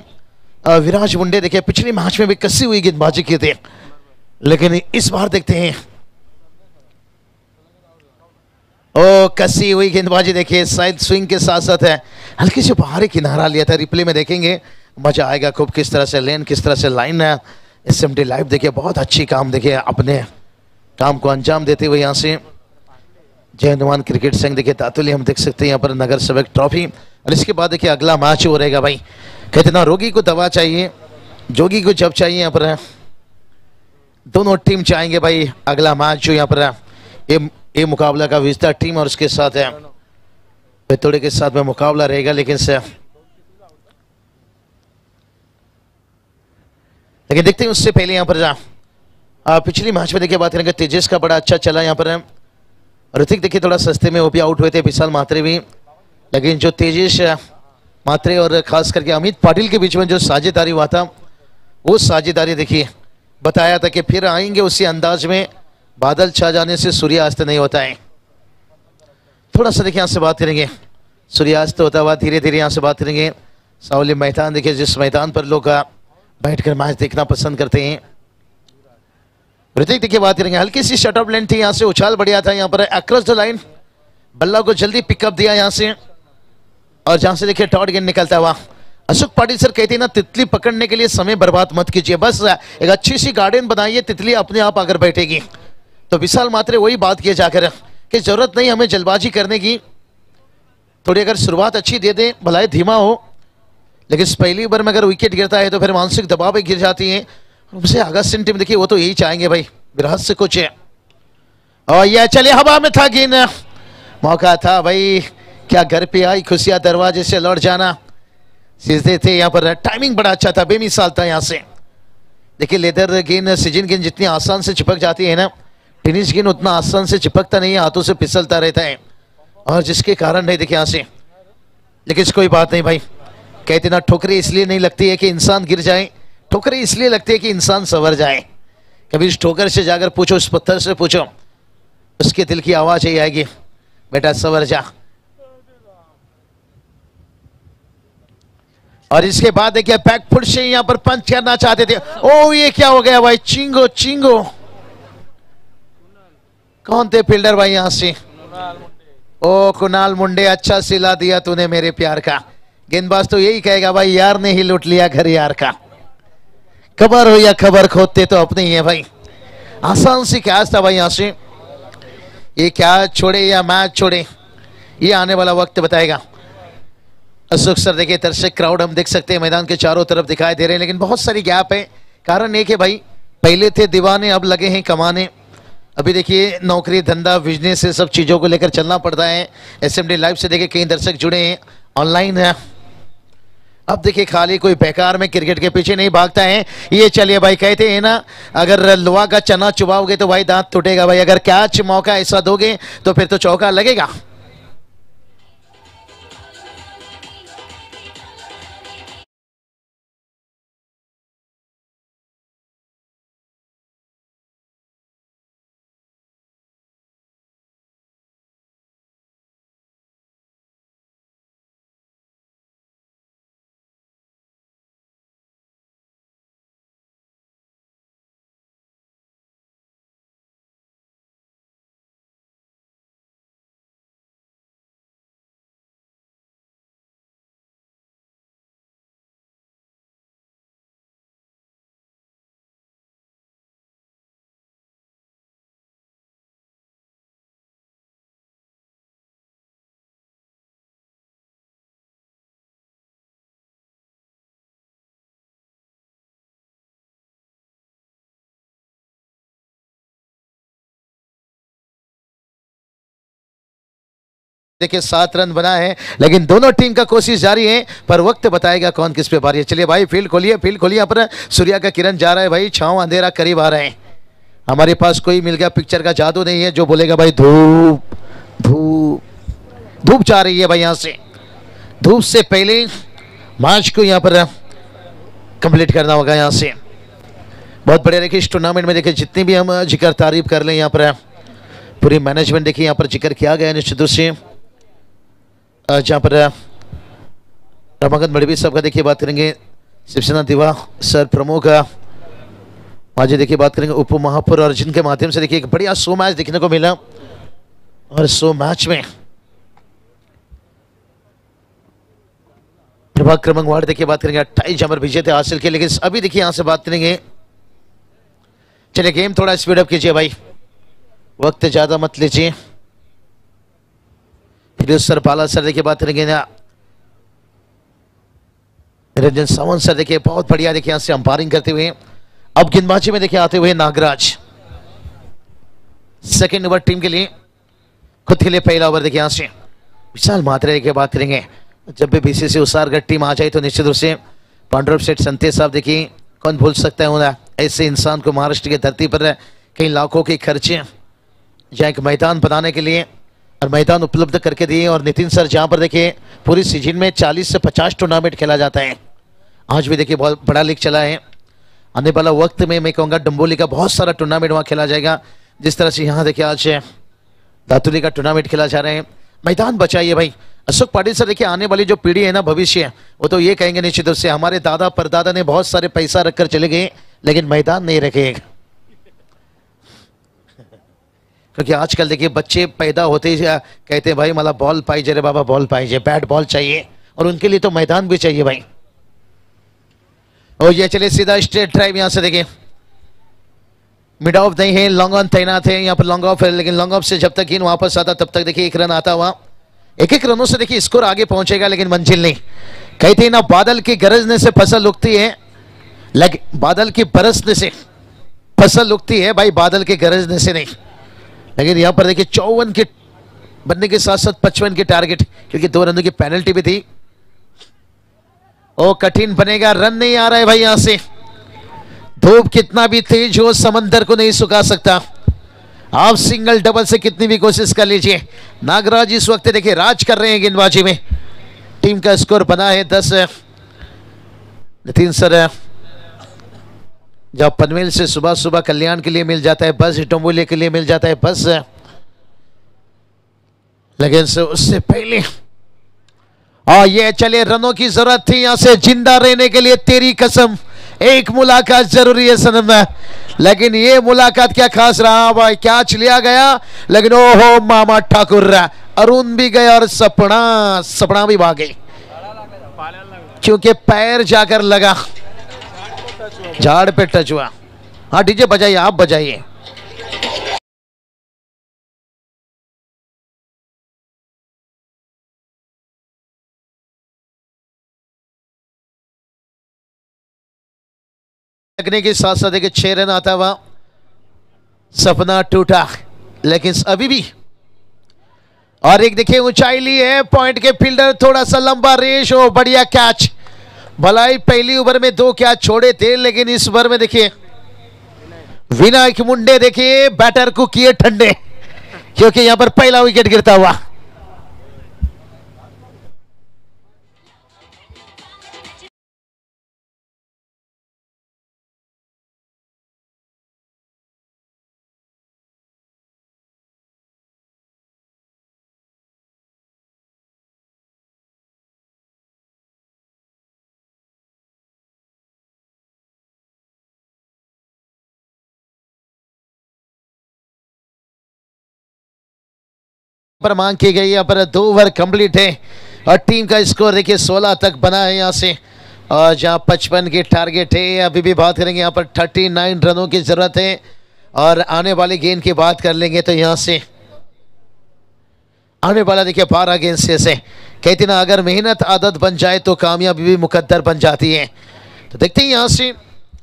Speaker 3: विराज मुंडे देखिए पिछले मैच में भी कसी हुई गेंदबाजी की थी, लेकिन इस बार देखते हैं ओ कसी हुई गेंदबाजी देखिए साइड स्विंग के साथ साथ है हल्की से बाहरी किनारा लिया था. रिप्ले में देखेंगे मजा आएगा खूब, किस तरह से लेन किस तरह से लाइन है. SMT लाइव देखिए बहुत अच्छी काम देखिए अपने काम को अंजाम देते हुए यहाँ से जय हनुमान क्रिकेट संघ देखिए तातुली हम देख सकते हैं यहाँ पर नगर सेवक ट्रॉफी. और इसके बाद देखिए अगला मैच हो रहेगा भाई. कहते ना रोगी को दवा चाहिए, जोगी को जब चाहिए. यहाँ पर दोनों टीम चाहेंगे भाई अगला मैच जो यहाँ पर ये मुकाबला का विजेता टीम और उसके साथ है बेतोड़े के साथ में मुकाबला रहेगा. लेकिन देखते हैं उससे पहले यहाँ पर पिछली मैच में देखिए बात करेंगे तेजस का बड़ा अच्छा चला. यहाँ पर ऋतिक देखिए थोड़ा सस्ते में वो भी आउट हुए थे, विशाल मात्रे भी. लेकिन जो तेजस मात्रे और खास करके अमित पाटिल के बीच में जो साझेदारी हुआ था वो साझेदारी देखिए बताया था कि फिर आएंगे उसी अंदाज में. बादल छा जाने से सूर्यास्त नहीं होता है. थोड़ा सा देखिए यहाँ से बात करेंगे, सूर्यास्त होता हुआ धीरे धीरे यहाँ से बात करेंगे। सावली मैदान देखिए, जिस मैदान पर लोग बैठकर मैच देखना पसंद करते हैं। ऋतिक देखिए बात करेंगे, हल्की सी शटअप लाइन थी, यहाँ से उछाल बढ़िया था, यहाँ पर अक्रॉस द लाइन बल्ला को जल्दी पिकअप दिया यहाँ से, और जहां से देखिए टॉट गेंद निकलता हुआ। अशोक पाटिल सर कहते हैं ना, तितली पकड़ने के लिए समय बर्बाद मत कीजिए, बस एक अच्छी सी गार्डन बनाइए, तितली अपने आप अगर बैठेगी। तो विशाल मात्रे वही बात किए जाकर कि जरूरत नहीं हमें जल्दबाजी करने की, थोड़ी अगर शुरुआत अच्छी दे दें, भलाई धीमा हो, लेकिन पहली ओवर में अगर विकेट गिरता है तो फिर मानसिक दबाव भी गिर जाती है। उसे अगस्तिन टीम देखिए, वो तो यही चाहेंगे भाई, विराट से कुछ है। और यह चले हवा में था गेंद, मौका था भाई, क्या घर पे आई खुशियां, दरवाजे से लौट जाना। सीधे थे यहाँ पर, टाइमिंग बड़ा अच्छा था, बेमिसाल था यहाँ से। देखिए लेदर गेंद, सीजन गेंद जितनी आसान से चिपक जाती है ना, टेनिस गेंद उतना आसान से चिपकता नहीं है, हाथों से फिसलता रहता है, और जिसके कारण नहीं देखिए यहाँ से। लेकिन कोई बात नहीं भाई, कहते ना ठोकरें इसलिए नहीं लगती है कि इंसान गिर जाए, ठोकरें इसलिए लगती है कि इंसान संवर जाए। कभी इस ठोकर से जाकर पूछो, उस पत्थर से पूछो, उसके दिल की आवाज यही आएगी, बेटा संवर जा। और इसके बाद देखिए बैकफुट से यहां पर पंच करना चाहते थे। ओ ये क्या हो गया भाई, चिंगो चिंगो, कौन थे फील्डर भाई यहां से? ओ कुणाल मुंडे, अच्छा सिला दिया तूने मेरे प्यार का। गेंदबाज तो यही कहेगा भाई, यार ने ही लूट लिया घर यार का। खबर हो या खबर खोदते तो अपने ही है भाई। आसान सी कैच था भाई यहां से। ये कैच छोड़े या मैच छोड़े, ये आने वाला वक्त बताएगा। अशोक सर देखिए, दर्शक क्राउड हम देख सकते हैं मैदान के चारों तरफ दिखाई दे रहे हैं, लेकिन बहुत सारी गैप है। कारण एक है भाई, पहले थे दीवाने, अब लगे हैं कमाने। अभी देखिए नौकरी धंधा बिजनेस से सब चीजों को लेकर चलना पड़ता है। एसएमडी लाइव से देखिए कई दर्शक जुड़े हैं, ऑनलाइन है। अब देखिए खाली कोई बेकार में क्रिकेट के पीछे नहीं भागता है। ये चलिए भाई, कहते हैं ना, अगर लोहा का चना चुबाओगे तो भाई दांत टूटेगा भाई, अगर कैच मौका ऐसा दोगे तो फिर तो चौका लगेगा। देखिए 7 रन बना है, लेकिन दोनों टीम का कोशिश जारी है, पर वक्त बताएगा कौन किस पे भारी है। चलिए भाई फील्ड खोलिए, फील्ड खोलिए। यहाँ पर सूर्य का किरण जा रहा है भाई, छांव अंधेरा करीब आ रहे हैं। हमारे पास कोई मिल गया पिक्चर का जादू नहीं है जो बोलेगा भाई धूप धूप धूप जा रही है भाई। यहाँ से धूप से पहले मैच को यहाँ पर कंप्लीट करना होगा। यहाँ से बहुत बढ़िया देखिए, इस टूर्नामेंट में देखिए जितनी भी हम जिक्र तारीफ कर लें, यहाँ पर पूरी मैनेजमेंट देखिए यहाँ पर जिक्र किया गया है निश्चित रूप से। जहाँ पर रमाकांत मड़वी साहब का देखिए बात करेंगे, शिवसेना दिवा सर प्रमुख आज देखिए बात करेंगे उप महापौर, और जिनके माध्यम से देखिए एक बढ़िया शो मैच देखने को मिला। और शो मैच में प्रभाग क्रमांक वार्ड देखिए बात करेंगे 28 जहाँ पर विजेता हासिल किए। लेकिन अभी देखिए यहाँ से बात करेंगे, चलिए गेम थोड़ा स्पीड अप कीजिए भाई, वक्त ज्यादा मत लीजिए। फिरोज सर, बाला सर देखिए बात करेंगे ना, निरंजन सावंत सर देखिए बहुत बढ़िया देखिए यहाँ से अंपायरिंग करते हुए। अब गेंदबाजी में देखिए आते हुए नागराज, सेकंड ओवर टीम के लिए, खुद के लिए पहला ओवर देखिए यहाँ से विशाल मात्रा देखिए बात करेंगे। जब भी बीसीसी उसारगढ़ टीम आ जाए तो निश्चित रूप से पांडुरंग सेठ संते साहब देखिए, कौन भूल सकता है होना ऐसे इंसान को। महाराष्ट्र की धरती पर कई लाखों के खर्चे जहाँ एक मैदान बनाने के लिए और मैदान उपलब्ध करके दिए। और नितिन सर जहाँ पर देखिए पूरी सीजन में 40 से 50 टूर्नामेंट खेला जाता है, आज भी देखिए बहुत बड़ा लीग चला है। आने वाला वक्त में मैं कहूँगा डम्बोली का बहुत सारा टूर्नामेंट वहाँ खेला जाएगा। जिस तरह से यहाँ देखिए आज दातुली का टूर्नामेंट खेला जा रहा है, मैदान बचाइए भाई। अशोक पाटिल सर देखिए आने वाली जो पीढ़ी है ना, भविष्य है, वो तो ये कहेंगे निश्चित रूप से हमारे दादा परदादा ने बहुत सारे पैसा रखकर चले गए लेकिन मैदान नहीं रखे। क्योंकि आजकल देखिए बच्चे पैदा होते ही कहते हैं भाई मला बॉल पाहिजे रे बाबा, बॉल पाहिजे, बैट बॉल चाहिए, और उनके लिए तो मैदान भी चाहिए भाई। और ये चले सीधा स्ट्रेट ड्राइव, यहां से देखिए मिड ऑफ नहीं है, लॉन्ग ऑन तैनात है, यहाँ पर लॉन्ग ऑफ है, लेकिन लॉन्ग ऑफ से जब तक इन वापस आता तब तक देखिए 1 रन आता हुआ, 1-1 रनों से देखिए स्कोर आगे पहुंचेगा लेकिन मंजिल नहीं। कहते हैं ना बादल की गरजने से फसल उगती है, लेकिन बादल की बरसने से फसल उगती है भाई, बादल के गरजने से नहीं। लेकिन यहां पर देखिए 54 के बनने के साथ साथ 55 के टारगेट, क्योंकि 2 रनों की पेनल्टी भी थी। ओ कठिन बनेगा, रन नहीं आ रहा है भाई, यहां से धूप कितना भी तेज हो समंदर को नहीं सुखा सकता। आप सिंगल डबल से कितनी भी कोशिश कर लीजिए। नागराज इस वक्त देखिए राज कर रहे हैं गेंदबाजी में। टीम का स्कोर बना है 10। नितिन सर जब पनवेल से सुबह सुबह कल्याण के लिए मिल जाता है बस, डोंबोली के लिए मिल जाता है बस, लेकिन उससे पहले और ये चले रनों की जरूरत थी यहां से जिंदा रहने के लिए। तेरी कसम एक मुलाकात जरूरी है सनम, लेकिन ये मुलाकात क्या खास रहा भाई, कैच लिया गया लेकिन ओहो मामा ठाकुर अरुण भी गए और सपना भी भागे, क्योंकि पैर जाकर लगा, झाड़ पे टच हुआ। हाँ डीजे बजाइए, आप बजाइए। लगने के साथ साथ देखिए 6 रन आता हुआ, सपना टूटा लेकिन अभी भी। और एक देखिए ऊंचाई ली है पॉइंट के फील्डर, थोड़ा सा लंबा रेस हो, बढ़िया कैच। भलाई पहली ओवर में 2 कैच छोड़े थे, लेकिन इस ओवर में देखिए विनायक मुंडे देखिए बैटर को किए ठंडे, क्योंकि यहां पर पहला विकेट गिरता हुआ। पर मांग की गई, यहाँ पर 2 ओवर कंप्लीट है और टीम का स्कोर देखिए 16 तक बना है यहाँ से, और जहाँ 55 के टारगेट है। अभी भी बात करेंगे यहाँ पर 39 रनों की जरूरत है, और आने वाले गेंद की बात कर लेंगे तो यहाँ से आने वाला देखिए 12 गेंद से कहते ना अगर मेहनत आदत बन जाए तो कामयाबी भी मुकद्दर बन जाती है। तो देखते हैं यहाँ से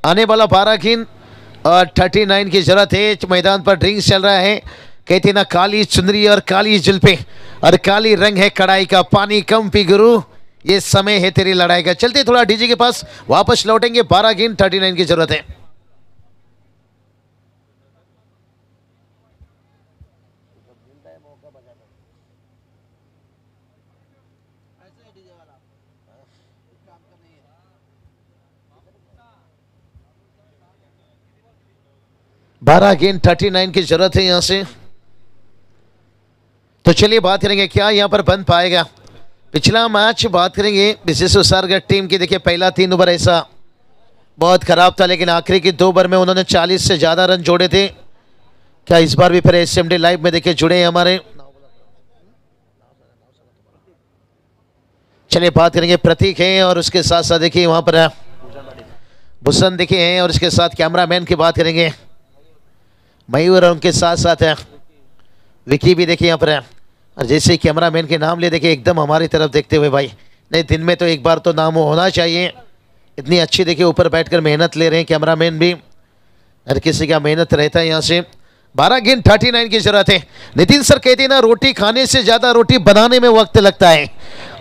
Speaker 3: आने वाला 12 गेंद और 39 की जरूरत है। मैदान पर ड्रिंक्स चल रहा है, कहते ना काली चुनरी और काली जुल्फे और काली रंग है कड़ाई का, पानी कम पी गुरु, ये समय है तेरी लड़ाई का। चलते थोड़ा डीजे के पास वापस लौटेंगे, 12 गेंद 39 की जरूरत है। बारह गेंद 39 की जरूरत है यहां से। तो चलिए बात करेंगे क्या यहां पर बन पाएगा। पिछला मैच बात करेंगे विशेष सारगढ़ टीम की, देखिए पहला 3 ओवर ऐसा बहुत खराब था, लेकिन आखिरी की 2 ओवर में उन्होंने 40 से ज्यादा रन जोड़े थे। क्या इस बार भी फिर एसएमडी लाइव में देखिए जुड़े हैं हमारे। चलिए बात करेंगे प्रतीक हैं और उसके साथ साथ देखिए वहां पर भूषण देखिए हैं, और उसके साथ कैमरामैन की बात करेंगे मयूर, और उनके साथ साथ विकी भी देखिए यहाँ पर है। और जैसे कैमरामैन के नाम ले देखिए एकदम हमारी तरफ देखते हुए भाई, नहीं दिन में तो एक बार तो नाम होना चाहिए। इतनी अच्छी देखिए ऊपर बैठकर मेहनत ले रहे हैं कैमरामैन भी, हर किसी का मेहनत रहता है यहाँ से। 12 गेंद 39 की जरूरत है। नितिन सर कहते हैं ना रोटी खाने से ज्यादा रोटी बनाने में वक्त लगता है,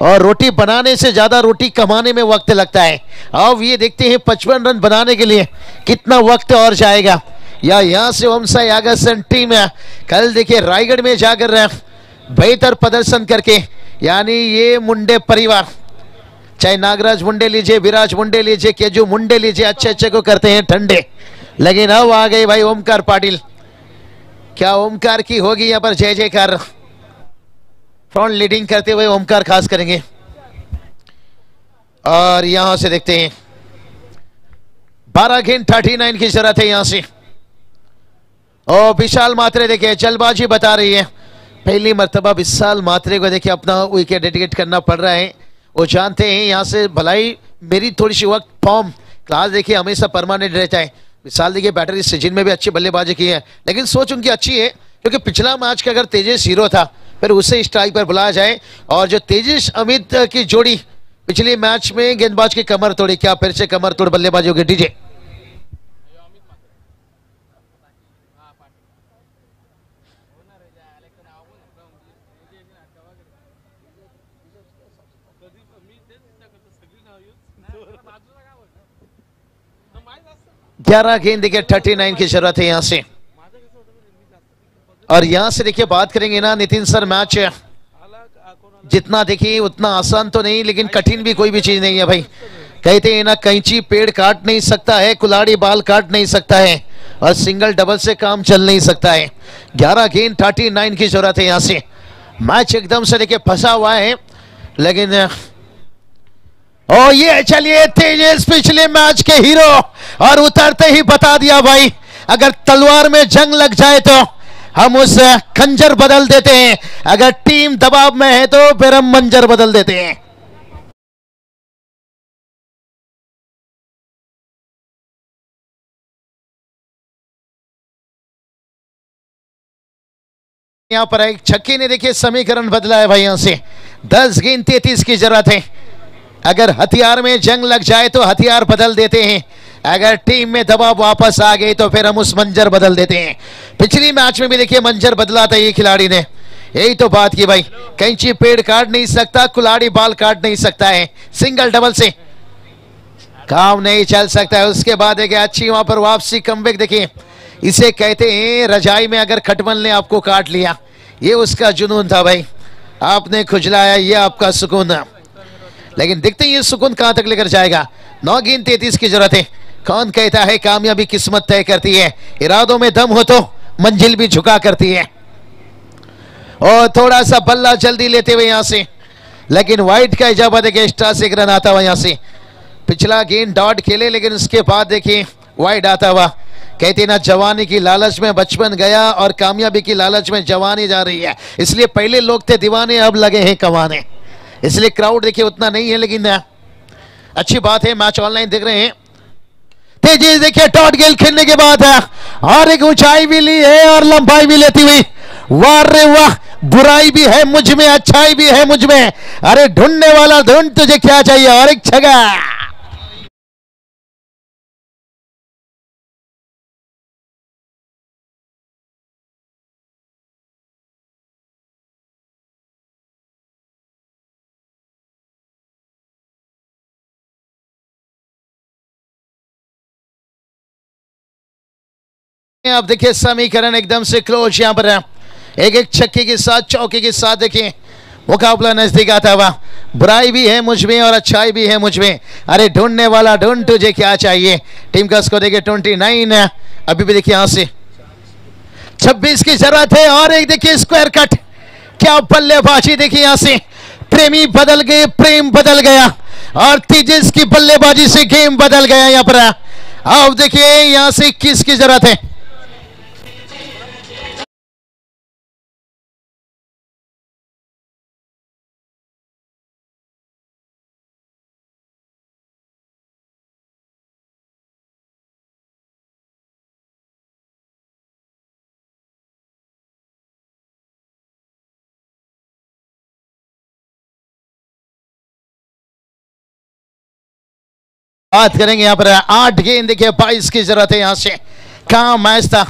Speaker 3: और रोटी बनाने से ज्यादा रोटी कमाने में वक्त लगता है। अब ये देखते हैं 55 रन बनाने के लिए कितना वक्त और जाएगा, या यहाँ से ओमसा यागसन टीम कल देखिए रायगढ़ में जाकर बेहतर प्रदर्शन करके, यानी ये मुंडे परिवार, चाहे नागराज मुंडे लीजिए, विराज मुंडे लीजिए, केजू मुंडे लीजिए, अच्छे अच्छे को करते हैं ठंडे। लेकिन अब आ गए भाई ओमकार पाटिल, क्या ओमकार की होगी यहाँ पर जय जयकार। फ्रंट लीडिंग करते हुए ओमकार खास करेंगे। और यहां से देखते हैं 12 गेंद 39 की जरूरत है यहां से। और विशाल मात्रे देखिए जल्दबाजी बता रही है। पहली मर्तबा विशाल मात्रे को देखिए अपना विकेट डेडिकेट करना पड़ रहा है। वो जानते हैं यहां से भलाई मेरी थोड़ी सी वक्त फॉर्म क्लास देखिए हमेशा परमानेंट रहता है। विशाल देखिए बैटर इस सीजन में भी अच्छी बल्लेबाजी की है, लेकिन सोच उनकी अच्छी है क्योंकि पिछला मैच का अगर तेजस हीरो था फिर उसे स्ट्राइक पर बुलाया जाए। और जो तेजस अमित की जोड़ी पिछले मैच में गेंदबाज की कमर तोड़ी, क्या फिर से कमर तोड़ बल्लेबाजी होगी। डीजे ग्यारह गेंद देखिए 39 की जरूरत है यहां से। और यहां से देखिए बात करेंगे ना नितिन सर, मैच जितना देखिए उतना आसान तो नहीं लेकिन कठिन भी कोई भी चीज नहीं है भाई। कहते हैं ना कैंची पेड़ काट नहीं सकता है, कुल्हाड़ी बाल काट नहीं सकता है और सिंगल डबल से काम चल नहीं सकता है। 11 गेंद 39 की जरूरत है यहां से। मैच एकदम से देखिए फंसा हुआ है लेकिन ओ ये चलिए तेजस पिछले मैच के हीरो और उतरते ही बता दिया भाई अगर तलवार में जंग लग जाए तो हम उस खंजर बदल देते हैं, अगर टीम दबाव में है तो फिर हम मंजर बदल देते हैं। यहां पर एक छक्के ने देखिए समीकरण बदला है भाई। यहां से 10 गेंद 33 की जरूरत है। अगर हथियार में जंग लग जाए तो हथियार बदल देते हैं, अगर टीम में दबाव वापस आ गई तो फिर हम उस मंजर बदल देते हैं। पिछली मैच में भी देखिए मंजर बदला था ये खिलाड़ी ने, यही तो बात की भाई। कैंची पेड़ काट नहीं सकता, कुल्हाड़ी बाल काट नहीं सकता है, सिंगल डबल से काम नहीं चल सकता है। उसके बाद देखिए अच्छी वहां पर वापसी कमबैक देखिए, इसे कहते हैं रजाई में अगर खटमल ने आपको काट लिया, ये उसका जुनून था भाई। आपने खुजलाया, ये आपका सुकून था, लेकिन देखते हैं ये सुकून कहां तक लेकर जाएगा। 9 गेंद 33 की जरूरत है। कौन कहता है कामयाबी किस्मत तय करती है, इरादों में दम हो तो मंजिल भी झुका करती है। और थोड़ा सा बल्ला जल्दी लेते हुए यहां से, लेकिन वाइट का इजाफा देखिए एक्स्ट्रा से एक रन आता हुआ यहां से। पिछला गेंद डॉट खेले लेकिन उसके बाद देखिए वाइड आता हुआ। कहते ना जवानी की लालच में बचपन गया और कामयाबी की लालच में जवानी जा रही है, इसलिए पहले लोग थे दीवाने अब लगे हैं कमाने, इसलिए क्राउड देखिए उतना नहीं है। लेकिन अच्छी बात है मैच ऑनलाइन देख रहे हैं। तेजी देखिए डॉट गेल खेलने के बाद है और एक ऊंचाई भी ली है और लंबाई भी लेती हुई। वाह रे वाह, बुराई भी है मुझ में, अच्छाई भी है मुझ में, अरे ढूंढने वाला ढूंढ, तुझे क्या चाहिए। और एक छक्का। आप देखिए समीकरण एकदम से क्लोज यहां पर है। एक एक छक्के के साथ चौके के साथ देखिए मुकाबला नजदीक आता हुआ। बुराई भी है मुझ में और अच्छाई भी है मुझ में, अरे ढूंढने वाला ढूंढ, तुझे क्या चाहिए। टीम का स्कोर देखिए 29, अभी भी देखिए यहां से 26 की जरूरत है। और एक देखिए स्क्वायर कट, क्या बल्लेबाजी देखिए यहां से। प्रेमी बदल गए, प्रेम बदल गया और तेजस की बल्लेबाजी से गेम बदल गया यहां पर। अब देखिए यहां से 21 की जरूरत है। बात करेंगे यहां पर 8 गेंद देखिए 22 की जरूरत है। यहां से कहां मैच था,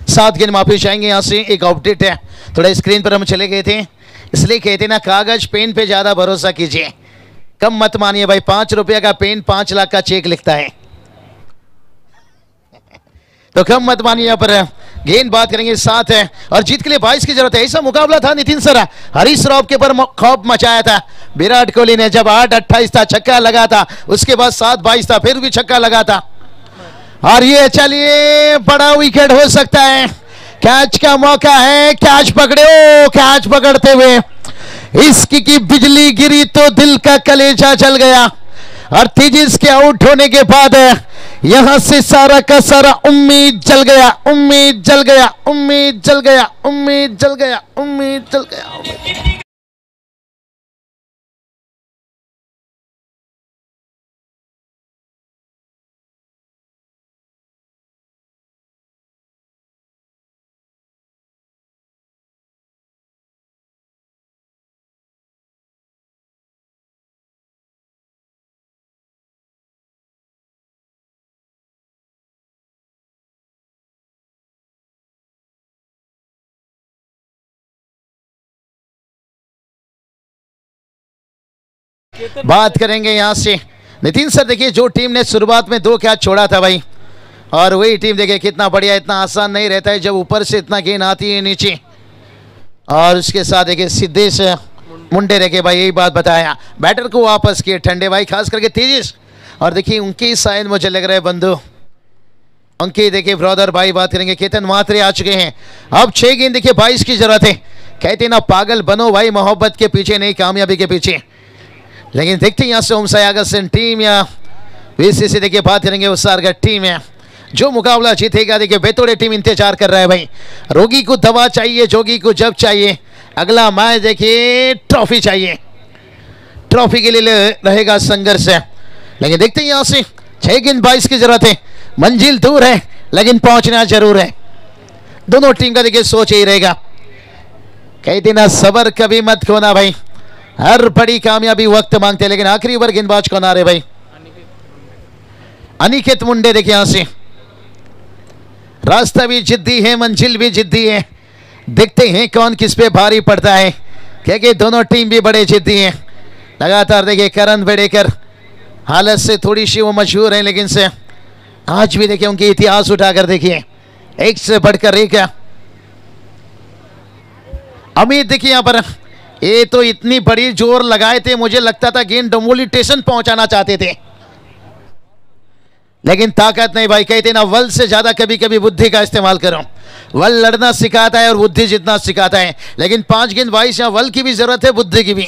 Speaker 3: 7 गेंद माफी चाहेंगे। यहां से एक अपडेट है, थोड़ा स्क्रीन पर हम चले गए थे, इसलिए कहते ना कागज पेन पे ज्यादा भरोसा कीजिए, कम मत मानिए भाई। 5 रुपए का पेन 5 लाख का चेक लिखता है, तो कम मत मानिए। यहाँ पर गेंद बात करेंगे 7 है और जीत के लिए 22 की जरूरत है। ऐसा मुकाबला था नितिन सर, हरीश राव के पर खौफ मचाया था विराट कोहली ने, जब 8-28 था छक्का लगा था, उसके बाद 7-22 था फिर भी छक्का लगा था। और ये चलिए बड़ा विकेट हो सकता है, कैच का मौका है, कैच पकड़े, ओ कैच पकड़ते हुए इसकी की बिजली गिरी तो दिल का कलेजा जल गया। और तेजिस के आउट होने के बाद यहां से सारा का सारा उम्मीद जल गया, उम्मीद जल गया, उम्मीद जल गया, उम्मीद जल गया, उम्मीद जल गया। बात करेंगे यहां से नितिन सर। देखिए जो टीम ने शुरुआत में 2 कैच छोड़ा था भाई, और वही टीम देखिए कितना बढ़िया, इतना आसान नहीं रहता है जब ऊपर से इतना गेंद आती है नीचे। और उसके साथ देखिए सीधे से मुंडे रखे भाई, यही बात बताया, बैटर को वापस किए ठंडे भाई, खास करके तेजिस। और देखिए उनकी साइड मुझे लग रहा है बंधु उनके देखिए ब्रदर भाई। बात करेंगे केतन मात्रे आ चुके हैं। अब 6 गेंद देखिए 22 की जरूरत है। कहते ना पागल बनो भाई मोहब्बत के पीछे नहीं कामयाबी के पीछे। लेकिन देखते हैं यहाँ से ओमसायागसन टीम या बीसीसी देखिए बात करेंगे उसार का टीम है जो मुकाबला जीतेगा। देखिए बेतोड़े टीम इंतजार कर रहा है भाई, रोगी को दवा चाहिए, जोगी को जब चाहिए। अगला मैच देखिए ट्रॉफी चाहिए, ट्रॉफी के लिए रहेगा संघर्ष। लेकिन देखते हैं यहाँ से 6 गेंद 22 की जरूरत है, मंजिल दूर है लेकिन पहुंचना जरूर है। दोनों टीम का देखिए सोच यही रहेगा, कहते ना सबर कभी मत खोना भाई, हर बड़ी कामयाबी वक्त मांगते। लेकिन आखिरी ओवर गेंदबाज कौन आ रहे भाई? अनिकेत मुंडे। देखिए यहां से रास्ता भी जिद्दी है, मंजिल भी जिद्दी है। देखते हैं कौन किस पे भारी पड़ता है, क्योंकि दोनों टीम भी बड़े जिद्दी हैं। लगातार देखिए करण बेड़ेकर हालत से थोड़ी सी वो मशहूर है, लेकिन से आज भी देखिए उनके इतिहास उठाकर देखिए एक से बढ़कर एक है। अमित देखिए यहां पर ये तो इतनी बड़ी जोर लगाए थे, मुझे लगता था गेंद डोंगोली स्टेशन पहुंचाना चाहते थे, लेकिन ताकत नहीं भाई। कहते ना वल से ज्यादा कभी कभी बुद्धि का इस्तेमाल करो। वल लड़ना सिखाता है और बुद्धि जितना सिखाता है। लेकिन 5 गेंद 22 यहां वल की भी जरूरत है, बुद्धि की भी।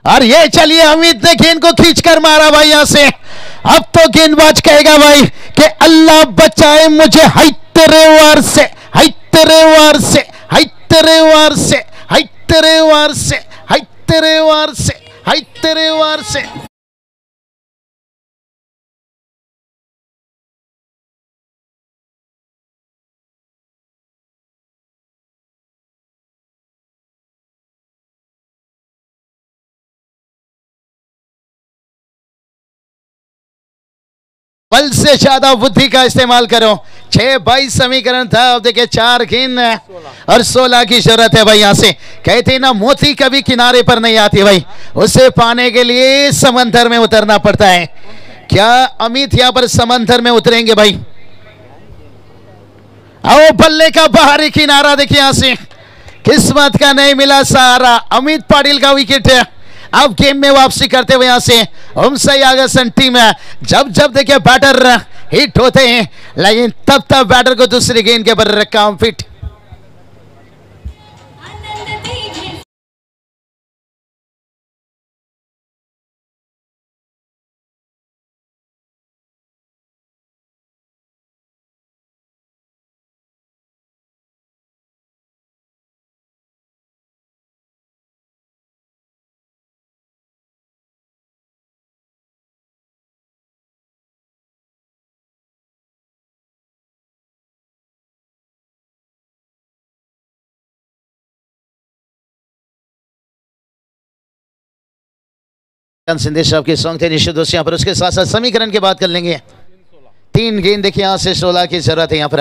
Speaker 3: और ये चलिए अमित ने गेंद को खींचकर मारा भाई यहां से। अब तो गेंदबाज कहेगा भाई कि अल्लाह बचाए मुझे, हाय तेरे वार से, हाय तेरे वार से, हाय तेरे वार से, हाय तेरे वार से, हाय तेरे वार से, हाय तेरे वार से। बल से ज्यादा बुद्धि का इस्तेमाल करो। 6-22 समीकरण था, अब देखिए 4 गेंद और 16 की जरूरत है भाई। यहां से कहते ना मोती कभी किनारे पर नहीं आती भाई, उसे पाने के लिए समंदर में उतरना पड़ता है। क्या अमित यहां पर समंदर में उतरेंगे भाई? आओ बल्ले का बाहरी किनारा देखिए यहां से, किस्मत का नहीं मिला सहारा। अमित पाटिल का विकेट है। अब गेम में वापसी करते हुए यहां से ओमसायागसन टीम है। जब जब देखिए बैटर हिट होते हैं, लेकिन तब तब बैटर को दूसरी गेंद के ऊपर रखा फिट। संदेश साहब के सॉन्ग थे निश्चित दोस्त यहाँ पर। उसके साथ साथ समीकरण की बात कर लेंगे। 3 गेंद देखिए यहाँ से 16 की जरूरत है। यहाँ पर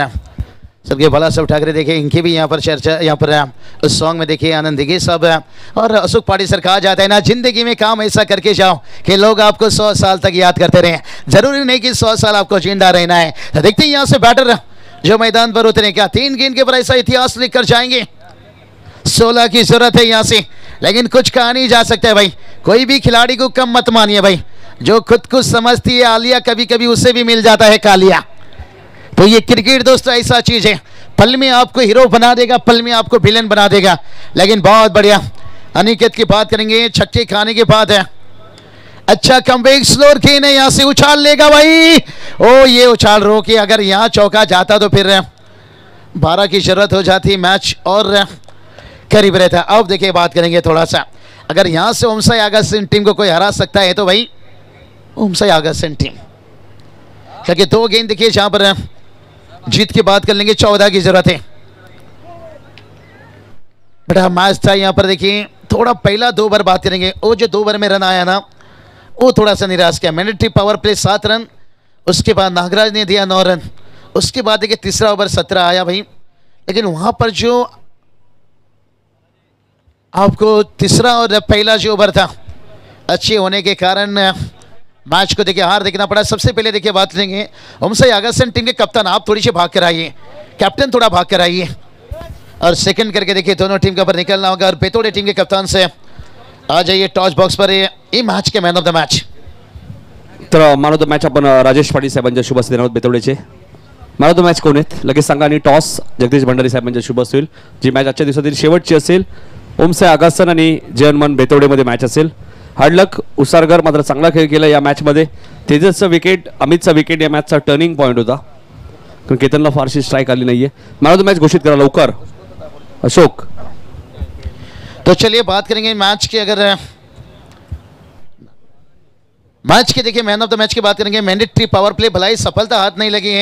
Speaker 3: सबके भला सब ठाकरे देखिए, इनकी भी यहाँ पर चर्चा यहाँ पर उस सॉन्ग में देखिए आनंद दिघे सब और अशोक पाटिल सर। कहा जाता है ना जिंदगी में काम ऐसा करके जाओ कि लोग आपको 100 साल तक याद करते रहे। जरूरी नहीं कि 100 साल आपको जिंदा रहना है। तो देखते हैं यहाँ से बैटर जो मैदान पर उतरे, क्या 3 गेंद के पर ऐसा इतिहास लिख कर जाएंगे? 16 की जरूरत है यहाँ से, लेकिन कुछ कहा नहीं जा सकता है भाई। कोई भी खिलाड़ी को कम मत मानिए भाई, जो खुद को समझती है आलिया कभी कभी उसे भी मिल जाता है कालिया। तो ये क्रिकेट दोस्तों ऐसा चीज है, पल में आपको हीरो बना देगा, पल में आपको विलेन बना देगा। लेकिन बहुत बढ़िया अनिकेत की बात करेंगे, छक्के खाने के बाद है, अच्छा कमबैक स्लोर गेंद है, यहां से उछाल लेगा भाई। ओ ये उछाल रोके, अगर यहां चौका जाता तो फिर 12 की जरूरत हो जाती, मैच और करीब रहता। अब देखिए बात करेंगे थोड़ा सा, अगर यहां से ओमसाई आगस्टिन टीम को कोई हरा सकता है तो भाई ओमसाई आगस्टिन टीम, क्योंकि 2 गेंद देखिए जहां पर जीत की बात कर लेंगे, 14 की जरूरत है। बड़ा मैच था यहां पर, देखिए थोड़ा पहला 2 ओवर बात करेंगे, वो जो 2 ओवर में रन आया ना वो थोड़ा सा निराश किया। मैंडेटरी पावर प्ले 7 रन, उसके बाद नागराज ने दिया 9 रन, उसके बाद देखिए तीसरा ओवर 17 आया भाई। लेकिन वहां पर जो आपको तीसरा और पहला जो ओवर था अच्छे होने के कारण मैच को देखिए हार देखना पड़ा। सबसे पहले देखिए बात लेंगे ओमसाई आगस्टिन टीम के कप्तान, आप थोड़ी सी भाग कर आइए, कैप्टन थोड़ा भाग कर आइए, और सेकंड करके देखिए दोनों टीम के ऊपर निकलना होगा। और बेतोड़े टीम के कप्तान से आ जाइए टॉस बॉक्स पर, ये मैच के मॅन ऑफ द मॅच।
Speaker 1: तर मॅन ऑफ द मॅच आपण राजेश पाटील साहेबांच्या शुभ हस्ते देणार आहोत बेतोडेचे। मॅन ऑफ द मॅच कोण आहेत लगेच सांगा, आणि टॉस जगदीश भंडारी साहेबांच्या शुभ हस्ते होईल। जी मॅच आजच्या दिवसातील शेवटची असेल, ओमसाई आगस्टिन आणि जयनमन बेतोडेमध्ये मॅच असेल। हार्डलक उसारकर मात्र चांगला खेळ केला या मॅचमध्ये। तेजसचा विकेट, अमितचा विकेट या मॅचचा टर्निंग पॉईंट होता, कारण केतनला फारशी स्ट्राईक आली नाहीये। मॅन ऑफ द मॅच घोषित करा लवकर अशोक।
Speaker 3: तो चलिए बात करेंगे मैच के, अगर मैच के देखिए मैन ऑफ द मैच की बात करेंगे। मैंडेटरी पावर प्ले भलाई सफलता हाथ नहीं लगी है।